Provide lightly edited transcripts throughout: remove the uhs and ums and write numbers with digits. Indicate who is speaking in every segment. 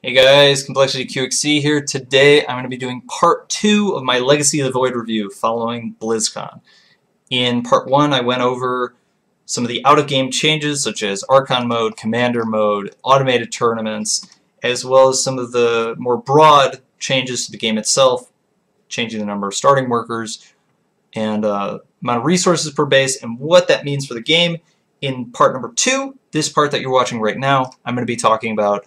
Speaker 1: Hey guys, coL.qxc's here. Today I'm going to be doing part 2 of my Legacy of the Void review following BlizzCon. In part 1 I went over some of the out-of-game changes such as Archon mode, Commander mode, automated tournaments, as well as some of the more broad changes to the game itself, changing the number of starting workers and amount of resources per base and what that means for the game. In part number 2, this part that you're watching right now, I'm going to be talking about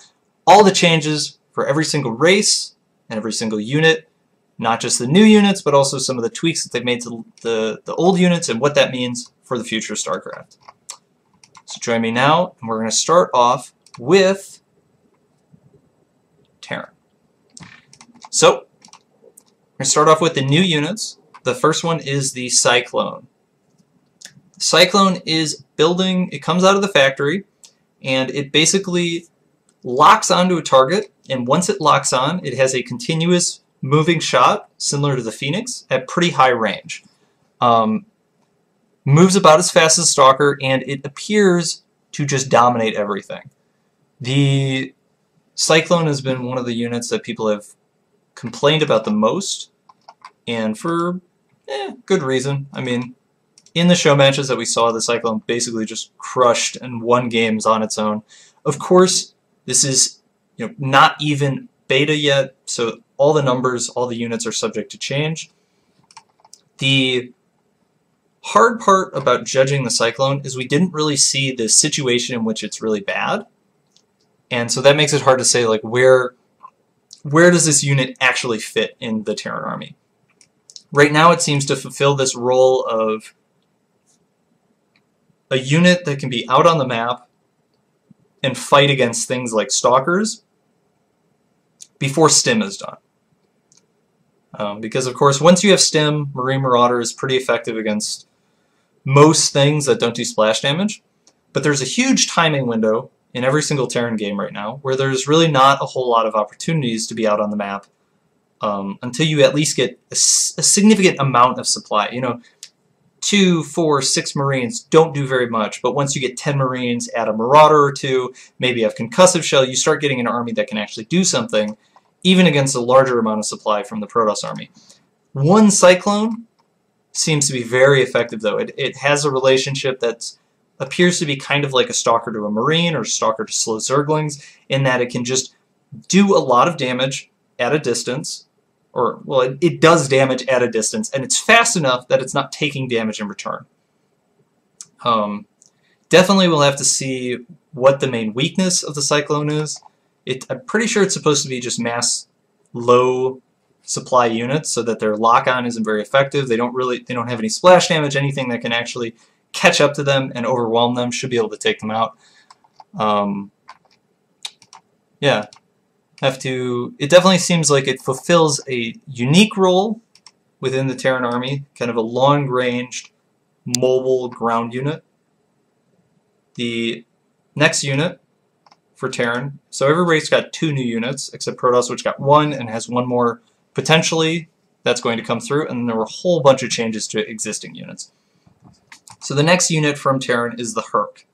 Speaker 1: all the changes for every single race and every single unit, not just the new units, but also some of the tweaks that they've made to the old units and what that means for the future of StarCraft. So join me now, and we're going to start off with Terran. So, we're going to start off with the new units. The first one is the Cyclone. The Cyclone is building, it comes out of the factory, and it basically locks onto a target, and once it locks on, it has a continuous moving shot, similar to the Phoenix, at pretty high range. Moves about as fast as Stalker, and it appears to just dominate everything. The Cyclone has been one of the units that people have complained about the most, and for good reason. I mean, in the show matches that we saw, the Cyclone basically just crushed and won games on its own. Of course, this is not even beta yet, so all the numbers, all the units are subject to change. The hard part about judging the Cyclone is we didn't really see the situation in which it's really bad, and so that makes it hard to say like where does this unit actually fit in the Terran army. Right now it seems to fulfill this role of a unit that can be out on the map and fight against things like Stalkers before Stim is done. Because of course once you have Stim, Marine Marauder is pretty effective against most things that don't do splash damage, but there's a huge timing window in every single Terran game right now where there's really not a whole lot of opportunities to be out on the map until you at least get a significant amount of supply. 2, 4, 6 Marines don't do very much, but once you get 10 Marines, add a Marauder or 2, maybe have Concussive Shell, you start getting an army that can actually do something, even against a larger amount of supply from the Protoss army. One Cyclone seems to be very effective, though. It has a relationship that appears to be kind of like a Stalker to a Marine or Stalker to slow Zerglings, in that it can just do a lot of damage at a distance, or, well, it does damage at a distance, and it's fast enough that it's not taking damage in return. Definitely we'll have to see what the main weakness of the Cyclone is. I'm pretty sure it's supposed to be just mass low supply units, so that their lock-on isn't very effective. They don't have any splash damage. Anything that can actually catch up to them and overwhelm them should be able to take them out. Yeah. It definitely seems like it fulfills a unique role within the Terran army, kind of a long-ranged, mobile ground unit. The next unit for Terran, so every race got 2 new units, except Protoss, which got 1 and has 1 more potentially that's going to come through, and there were a whole bunch of changes to existing units. So the next unit from Terran is the Herc.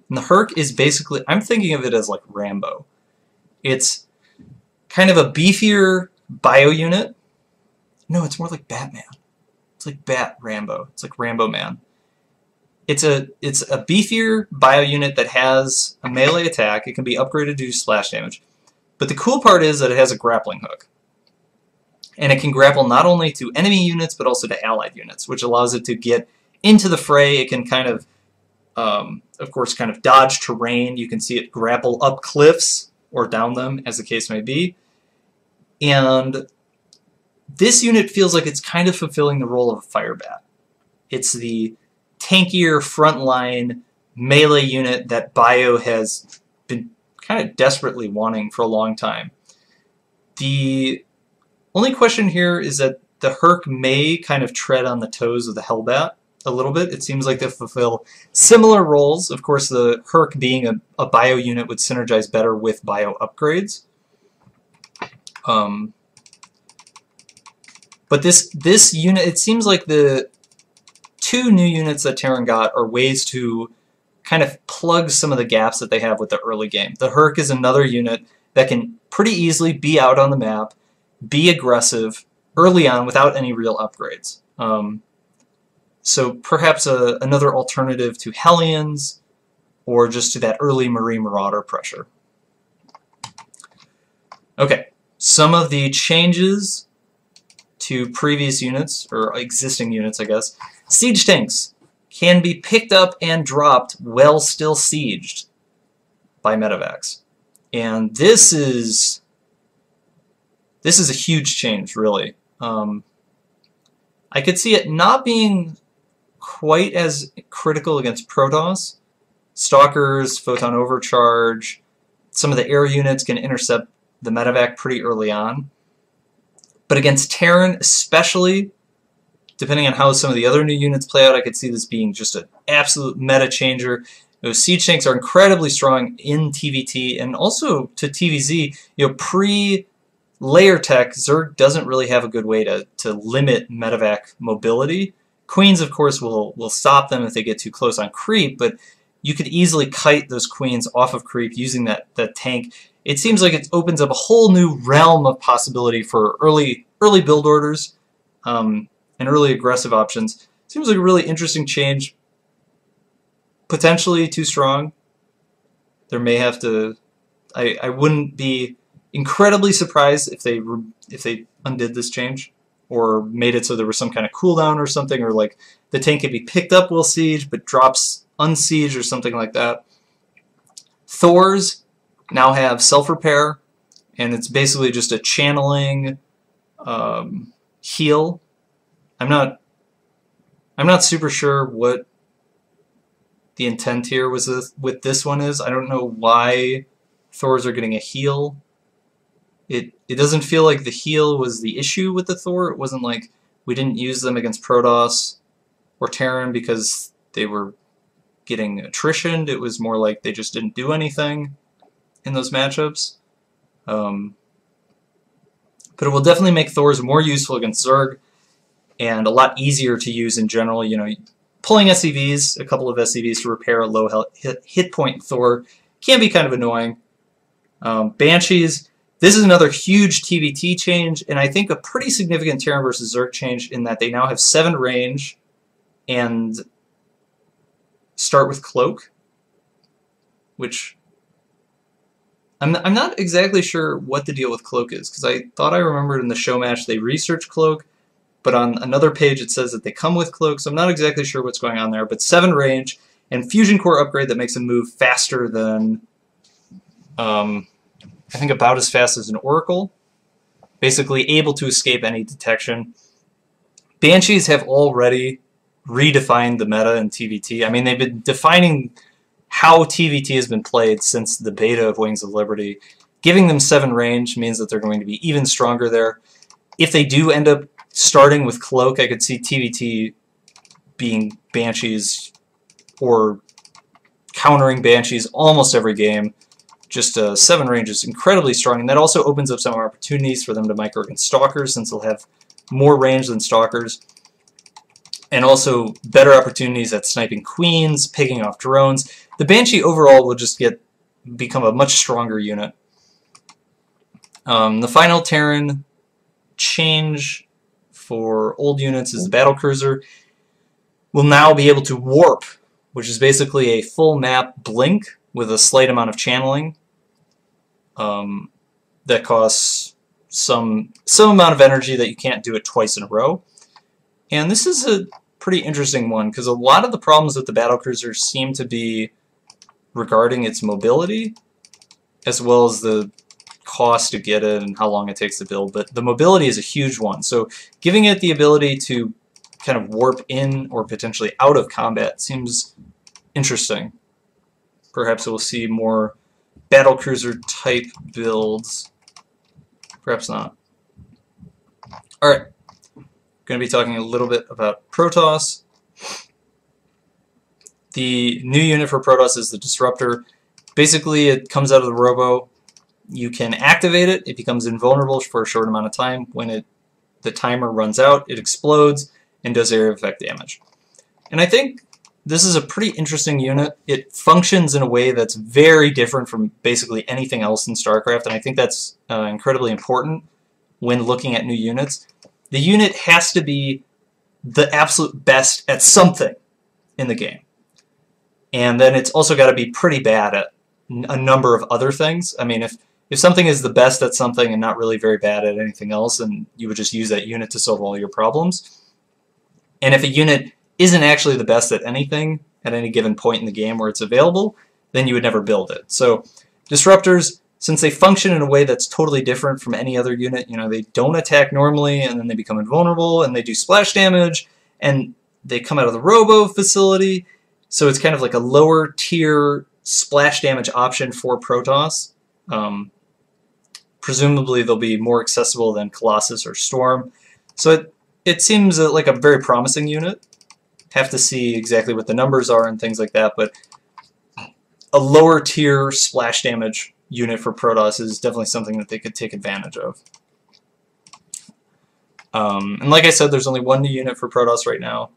Speaker 1: And the Herc is basically, I'm thinking of it as like Rambo. It's kind of a beefier bio unit. No, it's more like Batman. It's like Bat Rambo. It's like Rambo Man. It's a beefier bio unit that has a melee attack. It can be upgraded to do splash damage. But the cool part is that it has a grappling hook. And it can grapple not only to enemy units, but also to allied units, which allows it to get into the fray. It can kind of course, kind of dodge terrain. You can see it grapple up cliffs or down them, as the case may be. And this unit feels like it's kind of fulfilling the role of a Firebat. It's the tankier frontline melee unit that Bio has been kind of desperately wanting for a long time. The only question here is that the Herc may kind of tread on the toes of the Hellbat a little bit. It seems like they fulfill similar roles. Of course, the Herc being a bio unit would synergize better with bio upgrades. But this unit, it seems like the 2 new units that Terran got are ways to kind of plug some of the gaps that they have with the early game. The Herc is another unit that can pretty easily be out on the map, be aggressive early on without any real upgrades. So perhaps another alternative to Hellions, or just to that early Marine Marauder pressure. Okay, some of the changes to previous units, or existing units, I guess. Siege tanks can be picked up and dropped while still sieged by medevacs. And this is a huge change, really. I could see it not being quite as critical against Protoss. Stalkers, Photon Overcharge, some of the air units can intercept the medevac pretty early on. But against Terran, especially, depending on how some of the other new units play out, I could see this being just an absolute meta changer. Those siege tanks are incredibly strong in TVT and also to TVZ. Pre-layer tech, Zerg doesn't really have a good way to limit medevac mobility. Queens, of course, will stop them if they get too close on creep, but you could easily kite those queens off of creep using that tank. It seems like it opens up a whole new realm of possibility for early build orders and early aggressive options. Seems like a really interesting change. Potentially too strong. There may have to. I wouldn't be incredibly surprised if they undid this change, or made it so there was some kind of cooldown or something, or like the tank could be picked up while siege but drops unsiege or something like that. Thors now have self-repair, and it's basically just a channeling heal. I'm not super sure what the intent here with this one is. I don't know why Thors are getting a heal. It doesn't feel like the heal was the issue with the Thor. It wasn't like we didn't use them against Protoss or Terran because they were getting attritioned. It was more like they just didn't do anything in those matchups. But it will definitely make Thors more useful against Zerg and a lot easier to use in general. Pulling SCVs, a couple of SCVs to repair a low hit point Thor can be kind of annoying. Banshees, this is another huge TVT change, and I think a pretty significant Terran versus Zerg change in that they now have 7 range and start with Cloak, which I'm not exactly sure what the deal with Cloak is, because I thought I remembered in the show match they researched Cloak, but on another page it says that they come with Cloak, so I'm not exactly sure what's going on there. But 7 range and Fusion Core upgrade that makes them move faster than, I think about as fast as an Oracle. Basically able to escape any detection. Banshees have already redefined the meta in TVT. I mean, they've been defining how TVT has been played since the beta of Wings of Liberty. Giving them 7 range means that they're going to be even stronger there. If they do end up starting with Cloak, I could see TVT being Banshees or countering Banshees almost every game. Just 7 range is incredibly strong, and that also opens up some opportunities for them to micro against Stalkers, since they'll have more range than Stalkers. And also better opportunities at sniping Queens, picking off drones. The Banshee overall will just become a much stronger unit. The final Terran change for old units is the Battlecruiser will now be able to warp, which is basically a full map blink with a slight amount of channeling. That costs some amount of energy that you can't do it twice in a row. And this is a pretty interesting one, because a lot of the problems with the Battlecruiser seem to be regarding its mobility, as well as the cost to get it and how long it takes to build. But the mobility is a huge one, so giving it the ability to kind of warp in or potentially out of combat seems interesting. Perhaps we'll see more Battlecruiser type builds. Perhaps not. Alright, going to be talking a little bit about Protoss. The new unit for Protoss is the Disruptor. Basically, it comes out of the Robo. You can activate it. It becomes invulnerable for a short amount of time. When the timer runs out, it explodes and does area effect damage. And I think this is a pretty interesting unit. It functions in a way that's very different from basically anything else in StarCraft, and I think that's incredibly important when looking at new units. The unit has to be the absolute best at something in the game. And then it's also got to be pretty bad at a number of other things. I mean, if something is the best at something and not really very bad at anything else, then you would just use that unit to solve all your problems. And if a unit isn't actually the best at anything at any given point in the game where it's available, then you would never build it. So disruptors, since they function in a way that's totally different from any other unit, they don't attack normally, and then they become invulnerable, and they do splash damage, and they come out of the robo facility, so it's kind of like a lower tier splash damage option for Protoss. Presumably they'll be more accessible than Colossus or Storm. So it seems like a very promising unit. Have to see exactly what the numbers are and things like that, but a lower tier splash damage unit for Protoss is definitely something that they could take advantage of. And like I said, there's only one new unit for Protoss right now.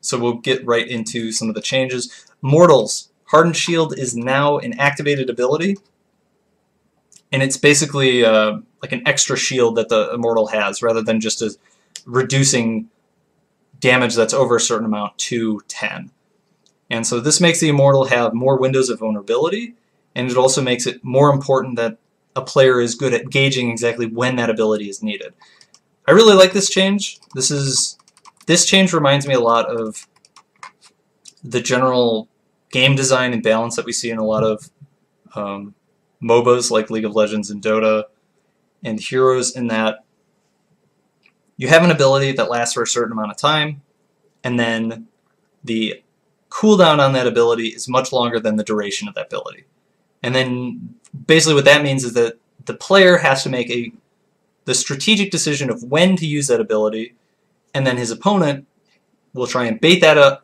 Speaker 1: So we'll get right into some of the changes. Mortals. Hardened Shield is now an activated ability, and it's basically like an extra shield that the Immortal has, rather than just reducing damage that's over a certain amount to 10. And so this makes the Immortal have more windows of vulnerability, and it also makes it more important that a player is good at gauging exactly when that ability is needed. I really like this change. This change reminds me a lot of the general game design and balance that we see in a lot of MOBAs like League of Legends and Dota and Heroes, in that you have an ability that lasts for a certain amount of time, and then the cooldown on that ability is much longer than the duration of that ability. And then basically what that means is that the player has to make the strategic decision of when to use that ability, and then his opponent will try and bait out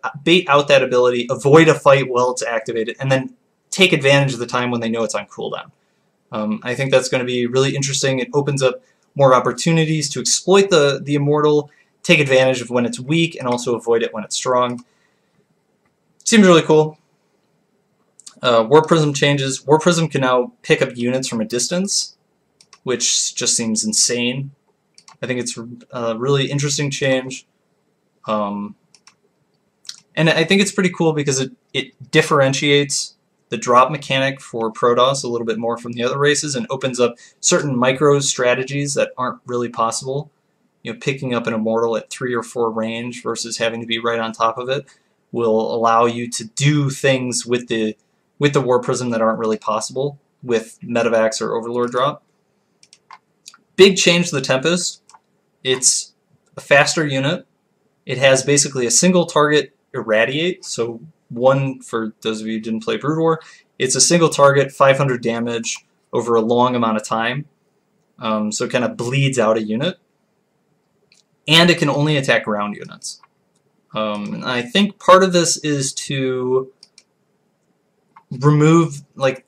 Speaker 1: that ability, avoid a fight while it's activated, and then take advantage of the time when they know it's on cooldown. I think that's going to be really interesting. It opens up more opportunities to exploit the Immortal, take advantage of when it's weak, and also avoid it when it's strong. Seems really cool. War Prism changes. War Prism can now pick up units from a distance, which just seems insane. I think it's a really interesting change. And I think it's pretty cool because it differentiates the drop mechanic for Protoss a little bit more from the other races, and opens up certain micro strategies that aren't really possible. Picking up an Immortal at 3 or 4 range versus having to be right on top of it will allow you to do things with the War Prism that aren't really possible with Medivacs or Overlord drop. Big change to the Tempest. It's a faster unit. It has basically a single target irradiate, so one, for those of you who didn't play Brood War, it's a single target, 500 damage over a long amount of time, so it kind of bleeds out a unit, and it can only attack ground units. And I think part of this is to remove, like,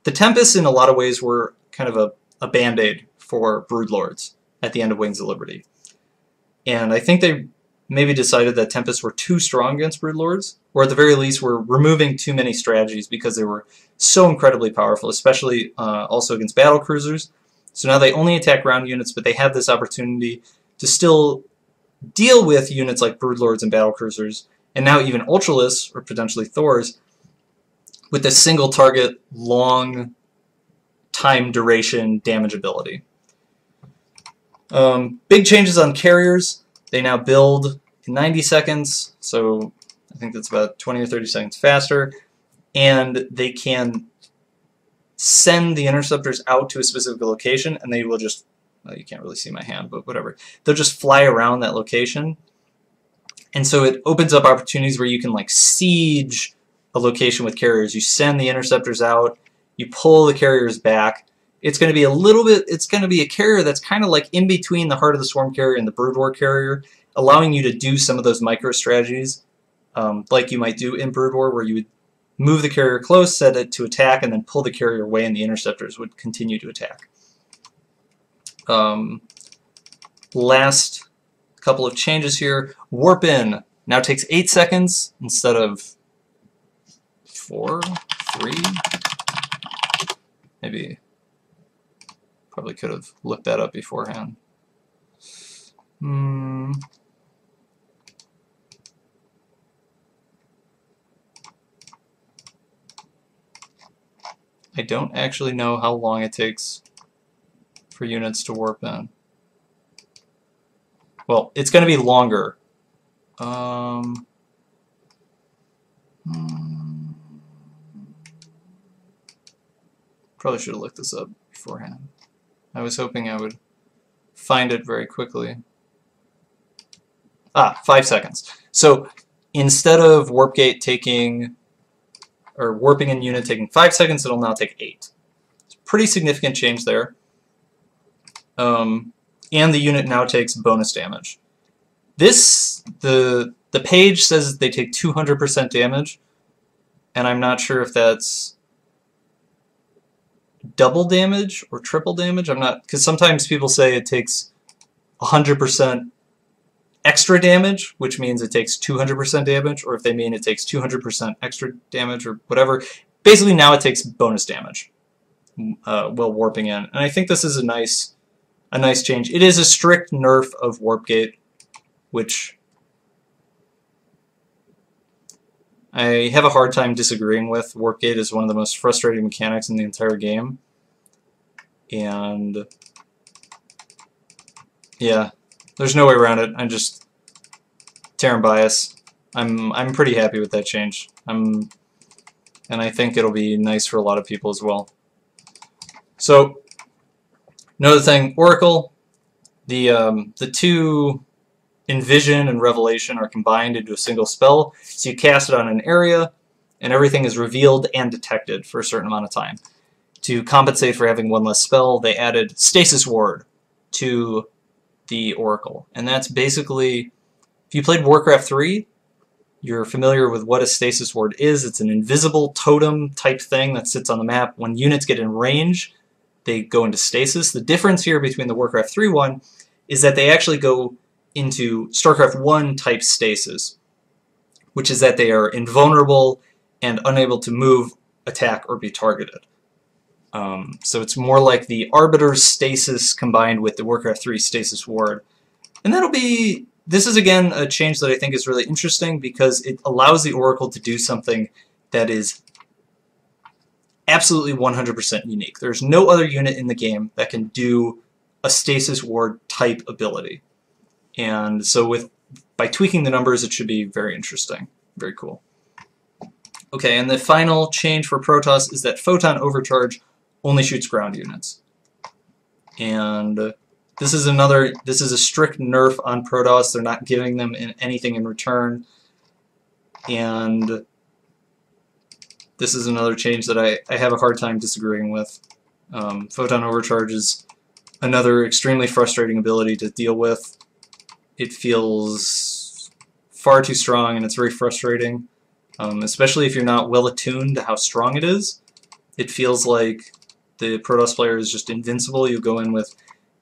Speaker 1: the Tempests in a lot of ways were kind of a band-aid for Broodlords at the end of Wings of Liberty. And I think they maybe decided that Tempests were too strong against Broodlords, or at the very least were removing too many strategies because they were so incredibly powerful, especially also against battlecruisers. So now they only attack ground units, but they have this opportunity to still deal with units like Broodlords and battlecruisers, and now even Ultralists, or potentially Thors, with a single target, long time duration damage ability. Big changes on carriers. They now build in 90 seconds, so I think that's about 20 or 30 seconds faster, and they can send the interceptors out to a specific location, and they will just, well, you can't really see my hand, but whatever. They'll just fly around that location, and so it opens up opportunities where you can like siege a location with carriers. You send the interceptors out, you pull the carriers back. It's going to be it's going to be a carrier that's kind of like in between the Heart of the Swarm carrier and the Brood War carrier, allowing you to do some of those micro strategies like you might do in Brood War, where you would move the carrier close, set it to attack, and then pull the carrier away, and the interceptors would continue to attack. Last couple of changes here. Warp in now takes 8 seconds instead of 4, 3. Maybe probably could have looked that up beforehand. I don't actually know how long it takes for units to warp in. Well, it's going to be longer. Probably should have looked this up beforehand. I was hoping I would find it very quickly. 5 seconds. So instead of warp gate taking, or warping in unit taking 5 seconds, it'll now take 8. It's a pretty significant change there. And the unit now takes bonus damage. The page says they take 200% damage, and I'm not sure if that's double damage or triple damage. I'm not, because sometimes people say it takes 100% extra damage, which means it takes 200% damage, or if they mean it takes 200% extra damage or whatever. Basically now it takes bonus damage while warping in, and I think this is a nice change. It is a strict nerf of warp gate, which I have a hard time disagreeing with. Warp gate is one of the most frustrating mechanics in the entire game, and yeah, there's no way around it. I'm just Terran bias. I'm pretty happy with that change. And I think it'll be nice for a lot of people as well. So another thing, Oracle, the two Envision and Revelation are combined into a single spell, so you cast it on an area, and everything is revealed and detected for a certain amount of time. To compensate for having one less spell, they added Stasis Ward to the Oracle, and that's basically, if you played Warcraft 3, you're familiar with what a Stasis Ward is. It's an invisible totem type thing that sits on the map. When units get in range, they go into stasis. The difference here between the Warcraft 3 one is that they actually go into StarCraft 1 type stasis, which is that they are invulnerable and unable to move, attack, or be targeted. So it's more like the Arbiter's stasis combined with the Warcraft 3 stasis ward. And this is again a change that I think is really interesting because it allows the Oracle to do something that is absolutely 100% unique. There's no other unit in the game that can do a stasis ward type ability. And so by tweaking the numbers, it should be very interesting. Very cool. Okay, and the final change for Protoss is that Photon Overcharge only shoots ground units. And this is a strict nerf on Protoss. They're not giving them anything in return. And this is another change that I have a hard time disagreeing with. Photon Overcharge is another extremely frustrating ability to deal with. It feels far too strong and it's very frustrating, especially if you're not well attuned to how strong it is. It feels like the Protoss player is just invincible. You go in with,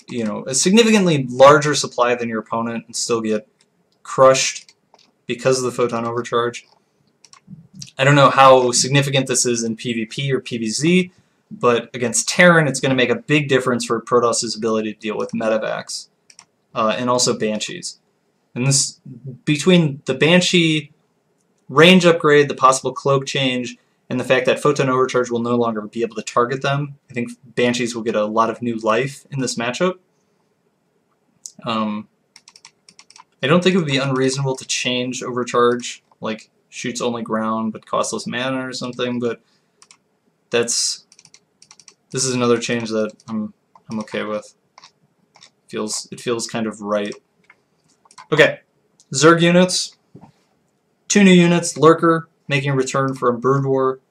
Speaker 1: you know, a significantly larger supply than your opponent and still get crushed because of the Photon Overcharge. I don't know how significant this is in PvP or PvZ, but against Terran it's going to make a big difference for Protoss's ability to deal with medevacs. And also Banshees. And this, between the Banshee range upgrade, the possible cloak change, and the fact that Photon Overcharge will no longer be able to target them, I think Banshees will get a lot of new life in this matchup. I don't think it would be unreasonable to change Overcharge, like shoots only ground but costs less mana or something, but this is another change that I'm okay with. It feels kind of right. Okay, Zerg units. 2 new units, Lurker, making a return from Brood War.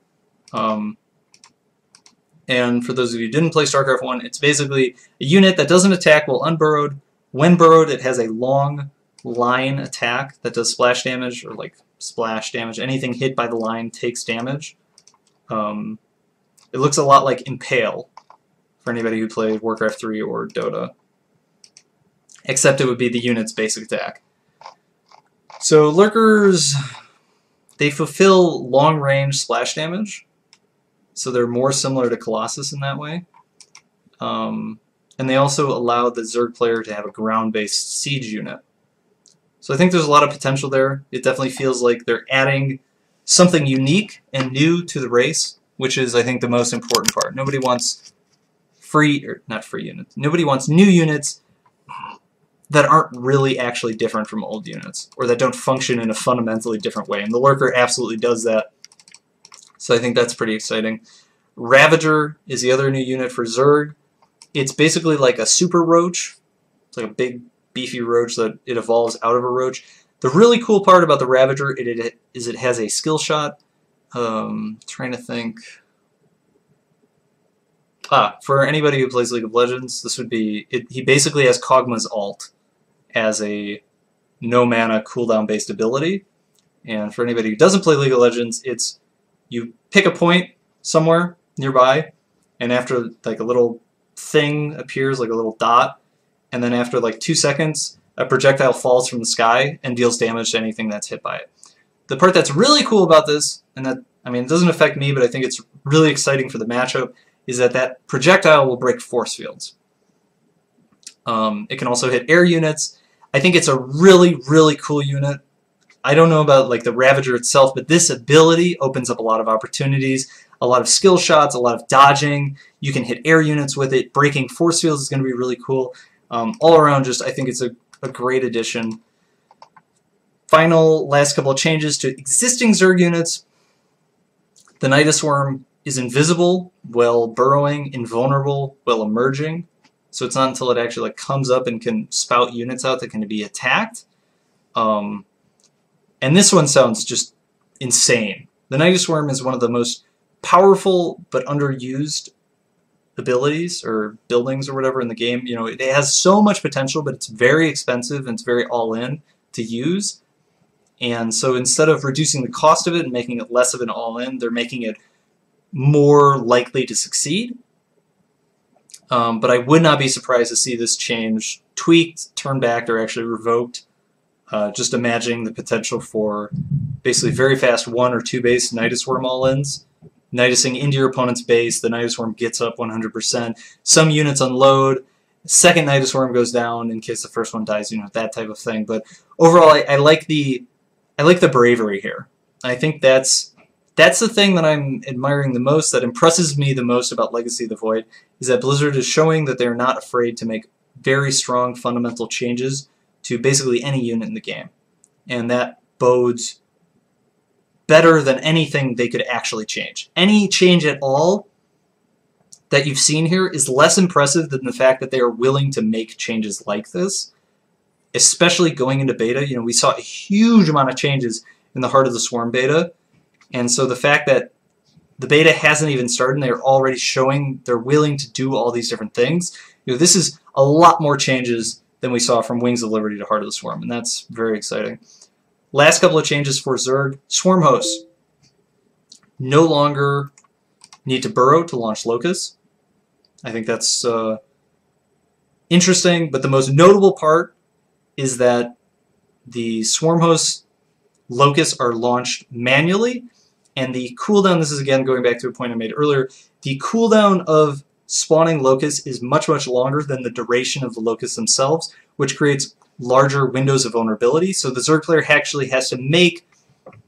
Speaker 1: And for those of you who didn't play StarCraft 1, it's basically a unit that doesn't attack while unburrowed. When burrowed, it has a long line attack that does splash damage, or like splash damage. Anything hit by the line takes damage. It looks a lot like Impale, for anybody who played Warcraft 3 or Dota. except it would be the unit's basic attack. So Lurkers, they fulfill long-range splash damage, so they're more similar to Colossus in that way. And they also allow the Zerg player to have a ground-based siege unit. So I think there's a lot of potential there. It definitely feels like they're adding something unique and new to the race, which is, I think, the most important part. Nobody wants not free units. Nobody wants new units that aren't really actually different from old units, or that don't function in a fundamentally different way. And the Lurker absolutely does that. So I think that's pretty exciting. Ravager is the other new unit for Zerg. It's basically like a super roach. It's like a big, beefy roach that it evolves out of a roach. The really cool part about the Ravager is it has a skill shot. Trying to think. For anybody who plays League of Legends, this would be he basically has Kog'Maw's ult as a no mana cooldown based ability. And for anybody who doesn't play League of Legends, it's you pick a point somewhere nearby, and after like a little thing appears, like a little dot, and then after like 2 seconds, a projectile falls from the sky and deals damage to anything that's hit by it. The part that's really cool about this, and that, I mean, it doesn't affect me, but I think it's really exciting for the matchup, is that that projectile will break force fields. It can also hit air units. I think it's a really, really cool unit. I don't know about like the Ravager itself, but this ability opens up a lot of opportunities, a lot of skill shots, a lot of dodging. You can hit air units with it. Breaking force fields is going to be really cool. All around, just I think it's a great addition. Final, last couple of changes to existing Zerg units. The Nidus Worm is invisible while burrowing, invulnerable while emerging. So it's not until it actually like comes up and can spout units out that can be attacked. And this one sounds just insane. The Nidus Worm is one of the most powerful but underused abilities or buildings or whatever in the game. You know, it has so much potential, but it's very expensive and it's very all-in to use. And so instead of reducing the cost of it and making it less of an all-in, they're making it more likely to succeed. But I would not be surprised to see this change tweaked, turned back, or actually revoked. Just imagining the potential for basically very fast 1 or 2 base Nidus Worm all-ins. Nidusing into your opponent's base, the Nidus Worm gets up 100%. Some units unload, second Nidus Worm goes down in case the first one dies, you know, that type of thing. But overall, I like the bravery here. I think that's the thing that I'm admiring the most, that impresses me the most about Legacy of the Void, is that Blizzard is showing that they're not afraid to make very strong fundamental changes to basically any unit in the game. And that bodes better than anything they could actually change. Any change at all that you've seen here is less impressive than the fact that they are willing to make changes like this, especially going into beta. You know, we saw a huge amount of changes in the Heart of the Swarm beta, and so the fact that the beta hasn't even started and they're already showing they're willing to do all these different things, you know, this is a lot more changes than we saw from Wings of Liberty to Heart of the Swarm, and that's very exciting. Last couple of changes for Zerg. Swarm hosts no longer need to burrow to launch Locust. I think that's interesting, but the most notable part is that the Swarm hosts Locusts are launched manually, and the cooldown, this is again going back to a point I made earlier, the cooldown of spawning Locusts is much, much longer than the duration of the Locusts themselves, which creates larger windows of vulnerability. So the Zerg player actually has to make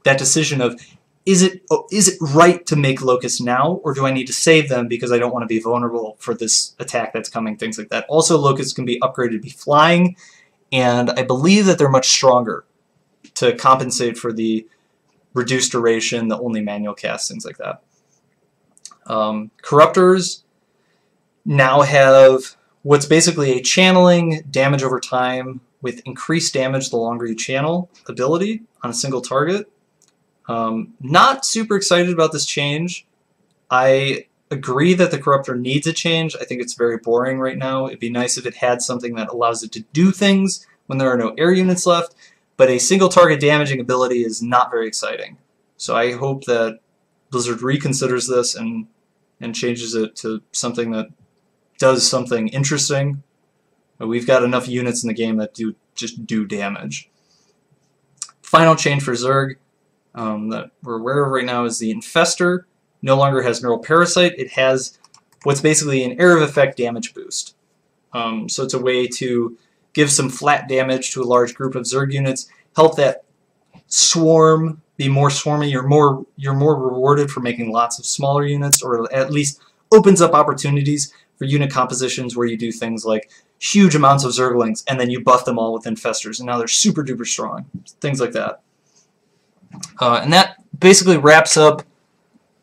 Speaker 1: that decision of, is it right to make Locusts now, or do I need to save them because I don't want to be vulnerable for this attack that's coming, things like that. Also, Locusts can be upgraded to be flying, and I believe that they're much stronger to compensate for the reduced duration, the only manual cast, things like that. Corruptors now have what's basically a channeling damage over time with increased damage the longer you channel ability on a single target. Not super excited about this change. I agree that the Corruptor needs a change. I think it's very boring right now. It'd be nice if it had something that allows it to do things when there are no air units left, but a single target damaging ability is not very exciting. So I hope that Blizzard reconsiders this and changes it to something that does something interesting. We've got enough units in the game that just do damage. Final change for Zerg that we're aware of right now is the Infestor no longer has Neural Parasite. It has what's basically an area of effect damage boost. So it's a way to give some flat damage to a large group of Zerg units, help that swarm be more swarmy. You're more rewarded for making lots of smaller units, or at least opens up opportunities for unit compositions where you do things like huge amounts of Zerglings and then you buff them all with Infestors, and now they're super duper strong. Things like that. And that basically wraps up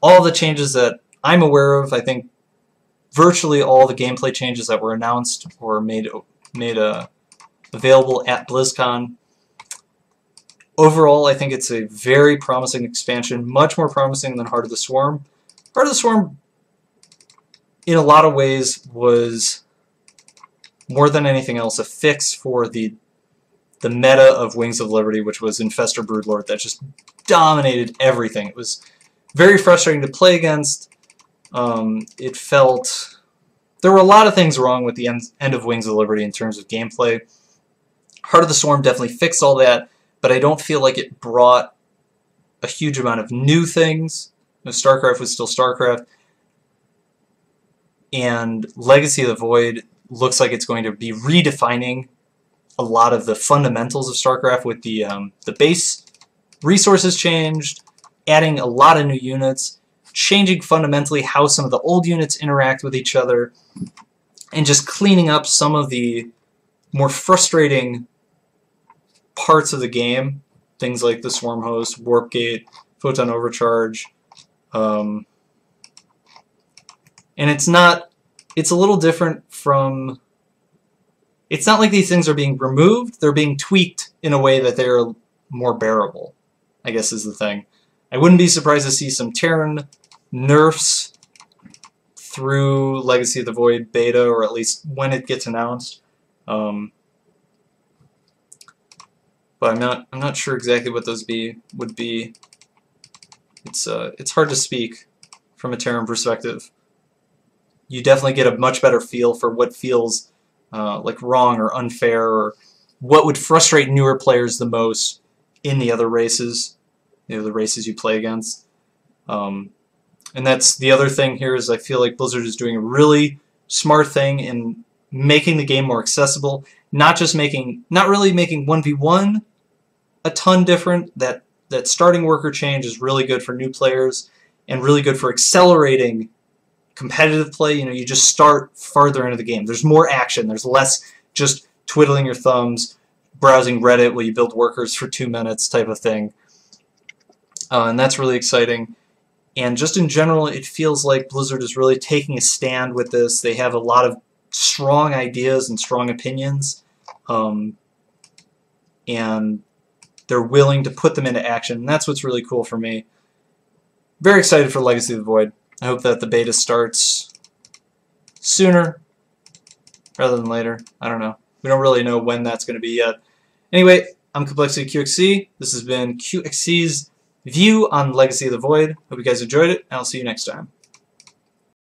Speaker 1: all the changes that I'm aware of. I think virtually all the gameplay changes that were announced or made available at BlizzCon. Overall, I think it's a very promising expansion, much more promising than Heart of the Swarm. Heart of the Swarm, in a lot of ways, was more than anything else a fix for the meta of Wings of Liberty, which was Infestor Broodlord, that just dominated everything. It was very frustrating to play against. It felt... There were a lot of things wrong with the end of Wings of Liberty in terms of gameplay. Heart of the Swarm definitely fixed all that, but I don't feel like it brought a huge amount of new things. StarCraft was still StarCraft, and Legacy of the Void looks like it's going to be redefining a lot of the fundamentals of StarCraft with the base resources changed, adding a lot of new units, changing fundamentally how some of the old units interact with each other, and just cleaning up some of the more frustrating parts of the game, things like the Swarm Host, Warp Gate, Photon Overcharge, and it's a little different from, it's not like these things are being removed, they're being tweaked in a way that they're more bearable, I guess is the thing. I wouldn't be surprised to see some Terran nerfs through Legacy of the Void beta, or at least when it gets announced. But I'm not sure exactly what those would be. It's hard to speak from a Terran perspective. You definitely get a much better feel for what feels like wrong or unfair, or what would frustrate newer players the most in the other races, the races you play against. And that's the other thing here, is I feel like Blizzard is doing a really smart thing in making the game more accessible, not really making 1v1 a ton different. That starting worker change is really good for new players and really good for accelerating competitive play. You just start farther into the game. There's more action. There's less just twiddling your thumbs, browsing Reddit while you build workers for 2 minutes type of thing. And that's really exciting. And just in general, it feels like Blizzard is really taking a stand with this. They have a lot of strong ideas and strong opinions, and they're willing to put them into action. And that's what's really cool for me. Very excited for Legacy of the Void. I hope that the beta starts sooner rather than later. I don't know. We don't really know when that's going to be yet. Anyway, I'm coL.qxc's. This has been QXC's view on Legacy of the Void. Hope you guys enjoyed it, and I'll see you next time.